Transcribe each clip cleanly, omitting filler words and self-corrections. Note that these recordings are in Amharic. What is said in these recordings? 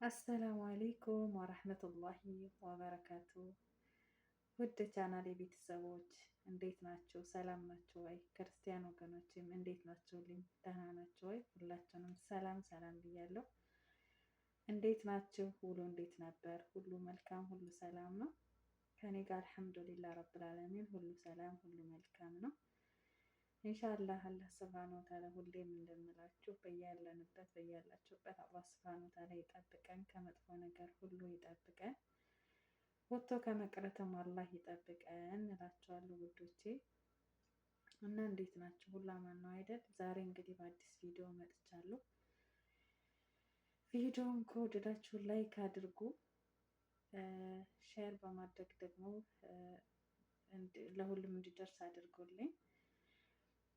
አሰላሙ አሌይኩም ወረህመቱላሂ ወበረካቱ። ውድ ቻናሌ ቤተሰቦች እንዴት ናቸው? ሰላም ናቸው ወይ? ክርስቲያን ወገኖችም እንዴት ናቸውልኝ? ደህና ናቸው ወይ? ሁላችንም ሰላም ሰላም ብያለሁ። እንዴት ናችሁ? ውሎ እንዴት ነበር? ሁሉ መልካም፣ ሁሉ ሰላም ነው? ከኔ ጋር አልሐምዱሊላህ ረብል ዓለሚን ሁሉ ሰላም፣ ሁሉ መልካም ነው። ኢንሻአላህ አላህ ሱብሃነሁ ወተዓላ ሁሌም እንደምላችሁ በያለንበት በያላችሁበት አላህ ሱብሃነሁ ወተዓላ ይጠብቀን፣ ከመጥፎ ነገር ሁሉ ይጠብቀን፣ ወጥቶ ከመቅረትም አላህ ይጠብቀን እላችኋለሁ ውዶቼ። እና እንዴት ናችሁ? ሁሉ አማን ነው አይደል? ዛሬ እንግዲህ በአዲስ ቪዲዮ መጥቻለሁ። ቪዲዮውን ከወደዳችሁ ላይክ አድርጉ፣ ሼር በማድረግ ደግሞ ለሁሉም እንዲደርስ አድርጉልኝ።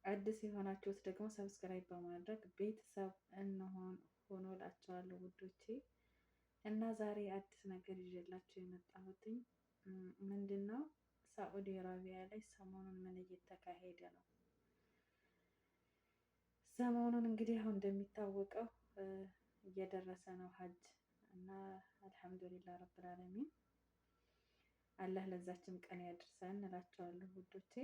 አዲስ የሆናችሁት ደግሞ ሰብስክራይብ በማድረግ ቤተሰብ እንሆን ሆኖ እላቸዋለሁ ውዶቼ። እና ዛሬ አዲስ ነገር ይዤላችሁ የመጣሁትኝ ምንድን ነው? ሳዑዲ አረቢያ ላይ ሰሞኑን ምን እየተካሄደ ነው? ሰሞኑን እንግዲህ አሁን እንደሚታወቀው እየደረሰ ነው ሀጅ እና አልሐምዱሊላህ ረብል ዓለሚን አላህ ለዛችም ቀን ያድርሰን እላቸዋለሁ ውዶቼ።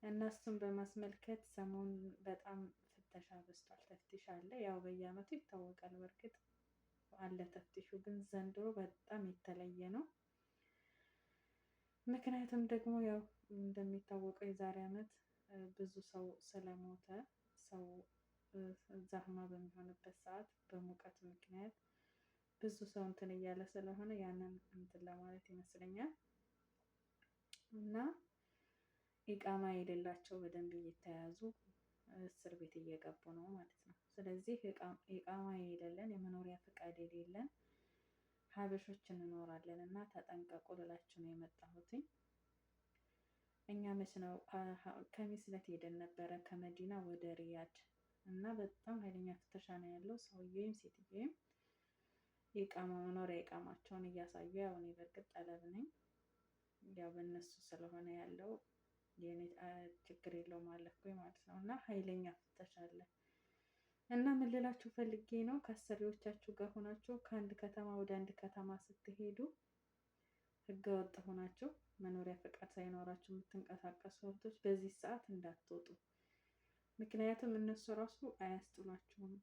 እና እሱን በማስመልከት ሰሞኑን በጣም ፍተሻ በዝቷል። ተፍቲሽ አለ፣ ያው በየአመቱ ይታወቃል። በእርግጥ አለ ተፍቲሹ፣ ግን ዘንድሮ በጣም የተለየ ነው። ምክንያቱም ደግሞ ያው እንደሚታወቀው የዛሬ አመት ብዙ ሰው ስለሞተ ሰው ዛህማ በሚሆንበት ሰዓት በሙቀት ምክንያት ብዙ ሰው እንትን እያለ ስለሆነ ያንን እንትን ለማለት ይመስለኛል እና ኢቃማ የሌላቸው በደንብ እየተያዙ እስር ቤት እየገቡ ነው ማለት ነው። ስለዚህ ኢቃማ የሌለን የመኖሪያ ፈቃድ የሌለን ሀበሾች እንኖራለን እና ተጠንቀቁ ልላችሁ ነው የመጣሁትኝ። እኛ መች ነው ከሚስ ዕለት ሄደን ነበረ ከመዲና ወደ ሪያድ እና በጣም ኃይለኛ ፍተሻ ነው ያለው። ሰውዬም ሴትዬም ኢቃማ መኖሪያ ኢቃማቸውን እያሳዩ፣ ያው እኔ በእርግጥ ጠለብ ነኝ፣ ያው በእነሱ ስለሆነ ያለው የኔ ችግር የለውም አለፍኩኝ ማለት ነው። እና ኃይለኛ ፍተሻ አለ እና ምን ልላችሁ ፈልጌ ነው፣ ከአሰሪዎቻችሁ ጋር ሆናችሁ ከአንድ ከተማ ወደ አንድ ከተማ ስትሄዱ ህገወጥ ሆናችሁ መኖሪያ ፈቃድ ሳይኖራችሁ የምትንቀሳቀሱ እህቶች በዚህ ሰዓት እንዳትወጡ። ምክንያቱም እነሱ ራሱ አያስጥሏችሁም።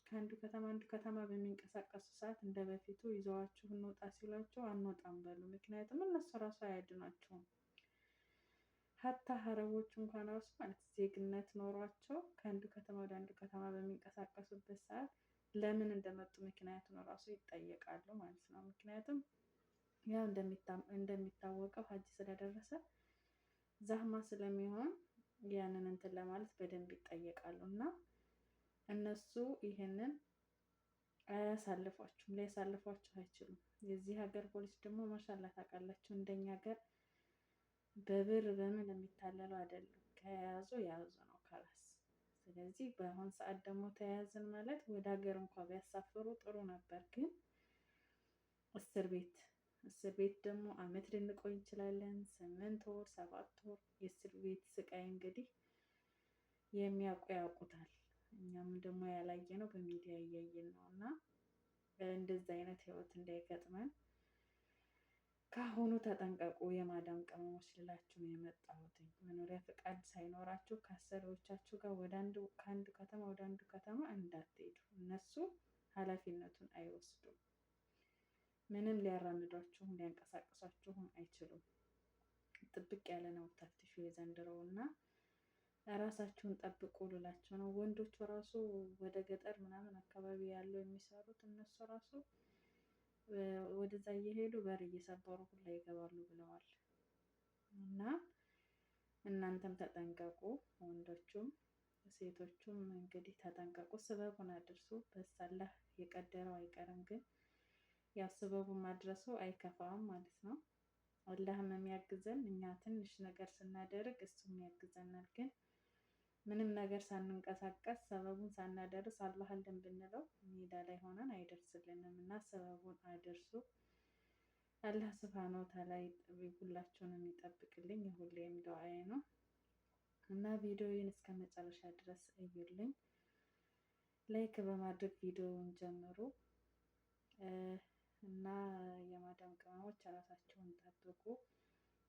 ከአንዱ ከተማ አንዱ ከተማ በሚንቀሳቀሱ ሰዓት እንደ በፊቱ ይዘዋችሁ እንውጣ ሲሏቸው አንወጣም በሉ። ምክንያቱም እነሱ ራሱ አያድኗችሁም። ሀታ ሀረቦች እንኳን ራሱ ማለት ዜግነት ኖሯቸው ከአንዱ ከተማ ወደ አንዱ ከተማ በሚንቀሳቀሱበት ሰዓት ለምን እንደመጡ ምክንያቱን ራሱ ይጠየቃሉ ማለት ነው። ምክንያቱም ያው እንደሚታወቀው ሀጅ ስለደረሰ ዛህማ ስለሚሆን ያንን እንትን ለማለት በደንብ ይጠየቃሉ እና እነሱ ይሄንን አያሳልፏችሁም፣ ሊያሳልፏችሁ አይችሉም። የዚህ ሀገር ፖሊስ ደግሞ ማሻላ ታውቃላችሁ፣ እንደኛ ሀገር በብር በምን የሚታለሉ አይደሉም። ከያዙ ያዙ ነው ካላስ። ስለዚህ በአሁን ሰዓት ደግሞ ተያዝን ማለት ወደ ሀገር እንኳ ቢያሳፍሩ ጥሩ ነበር፣ ግን እስር ቤት ደግሞ አመት ልንቆይ እንችላለን። 8 ወር 7 ወር የእስር ቤት ስቃይ እንግዲህ የሚያውቁ ያውቁታል። እኛም ደግሞ ያላየ ነው በሚዲያ እያየን ነው እና እንደዚህ አይነት ህይወት እንዳይገጥመን ከአሁኑ ተጠንቀቁ የማዳም ቅመሞች ልላችሁ ነው የመጣሁት። መኖሪያ ፈቃድ ሳይኖራችሁ ከአሰሪዎቻችሁ ጋር ከአንድ ከተማ ወደ አንዱ ከተማ እንዳትሄዱ። እነሱ ኃላፊነቱን አይወስዱም። ምንም ሊያራምዷችሁም ሊያንቀሳቅሷችሁም አይችሉም። ጥብቅ ያለ ነው ተፍትሹ የዘንድሮው እና ራሳችሁን ጠብቁ ልላችሁ ነው። ወንዶቹ ራሱ ወደ ገጠር ምናምን አካባቢ ያለው የሚሰሩት እነሱ ራሱ ወደዛ እየሄዱ በር እየሰበሩ ሁላ ይገባሉ ብለዋል። እና እናንተም ተጠንቀቁ፣ ወንዶቹም ሴቶቹም እንግዲህ ተጠንቀቁ። ስበቡን አድርሱ። በሳላህ የቀደረው አይቀርም፣ ግን ያው ስበቡን ማድረሱ አይከፋም ማለት ነው። አላህም የሚያግዘን እኛ ትንሽ ነገር ስናደርግ እሱም ያግዘናል። ግን ምንም ነገር ሳንንቀሳቀስ ሰበቡን ሳናደርስ አላህ አለን ብንለው ሜዳ ላይ ሆነን አይደርስልንም እና ሰበቡን አድርሱ። አላህ ሱብሃነሁ ወተዓላ ሁላችሁንም ይጠብቅልኝ፣ የሁሌም ዱዓዬ ነው እና ቪዲዮውን እስከ መጨረሻ ድረስ እዩልኝ። ላይክ በማድረግ ቪዲዮውን ጀምሩ። እና የማዳም ቅመሞች ራሳቸውን ጠብቁ።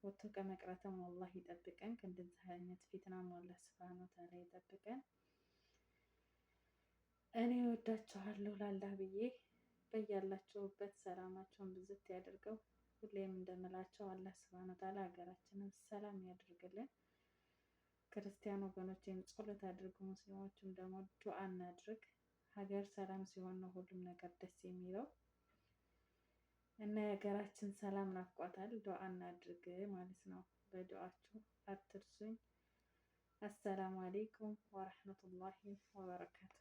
ወጥቶ ከመቅረትም አላህ ይጠብቀን። ከእንደዚህ አይነት ፊትናም አላህ ሱብሃነሁ ወተዓላ ይጠብቀን። እኔ ወዳችኋለሁ ላላህ ብዬ በያላችሁበት ሰላማቸውን ብዝት ያድርገው። ሁሌም እንደምላቸው አላህ ሱብሃነሁ ወተዓላ ሀገራችንን ሰላም ያድርግልን። ክርስቲያን ወገኖቼም ጸሎት አድርጉ፣ ሙስሊሞችም ደግሞ ዱዓ እናድርግ። ሀገር ሰላም ሲሆን ነው ሁሉም ነገር ደስ የሚለው እና የሀገራችን ሰላም ናፍቋታል። ዱዓ እናድርግ ማለት ነው። በዱዓችሁ አትርሱኝ። አሰላሙ አሌይኩም ወረህመቱላሂ ወበረካቱ።